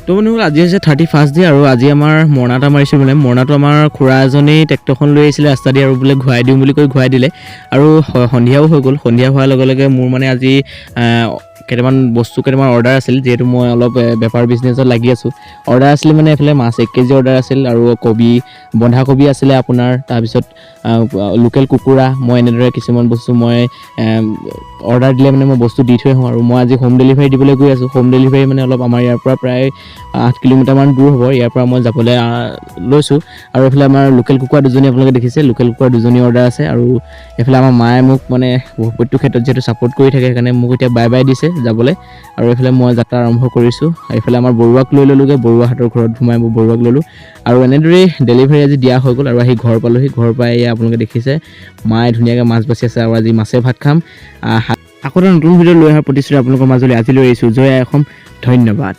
তো মানে আজি হৈছে 31 ডে আৰু আজি আমাৰ মৰণাটা মাৰিছোঁ মানে মৰণাটো আমাৰ খুৰা এজনেই ট্ৰেক্টৰখন লৈ আহিছিলে ৰাস্তা দি আৰু বোলে ঘূৰাই দিওঁ বুলি কৈ ঘূৰাই দিলে আৰু সন্ধিয়াও হৈ গ'ল সন্ধিয়া হোৱাৰ লগে লগে মোৰ মানে আজি কেইটামান বস্তু কেইটামান অৰ্ডাৰ আছিল যিহেতু মই অলপ বেপাৰ বিজনেছত লাগি আছোঁ অৰ্ডাৰ আছিল মানে এইফালে মাছ 1 কেজি অৰ্ডাৰ আছিল আৰু কবি বন্ধাকবি আছিলে আপোনাৰ তাৰপিছত লোকেল কুকুৰা মই এনেদৰে কিছুমান বস্তু মই অৰ্ডাৰ দিলে মানে মই বস্তু দি থৈ আহোঁ আৰু মই আজি হোম ডেলিভাৰী দিবলৈ গৈ আছোঁ হোম ডেলিভাৰী মানে অলপ আমাৰ ইয়াৰ পৰা প্ৰায় 8 কিলোমিটাৰমান দূৰ হ'ব ইয়াৰ পৰা মই যাবলৈ লৈছোঁ আৰু এইফালে আমাৰ লোকেল কুকুৰা দুজনী আপোনালোকে দেখিছে লোকেল কুকুৰা দুজনী অৰ্ডাৰ আছে আৰু এইফালে আমাৰ মায়ে মোক মানে প্ৰত্যেক ক্ষেত্ৰত যিহেতু ছাপোৰ্ট কৰি থাকে সেইকাৰণে মোক এতিয়া বাই বাই দিছে যাবলৈ আৰু এইফালে মই যাত্ৰা আৰম্ভ কৰিছোঁ এইফালে আমাৰ বৰুৱাক লৈ ল'লোগৈ বৰুৱা হাতৰ ঘৰত সোমাই মই বৰুৱাক ল'লোঁ আৰু এনেদৰেই ডেলিভাৰী আজি দিয়া হৈ গ'ল আৰু আহি ঘৰ পালোহি ঘৰ পাই আপোনালোকে দেখিছে মায়ে ধুনীয়াকৈ মাছ বাছি আছে আৰু আজি মাছে ভাত খাম আকৌ এটা নতুন ভিডিঅ' লৈ অহাৰ প্ৰতিশ্ৰুতি আপোনালোকৰ মাজলৈ আজিলৈ আহিছোঁ জয় অসম ধন্যবাদ।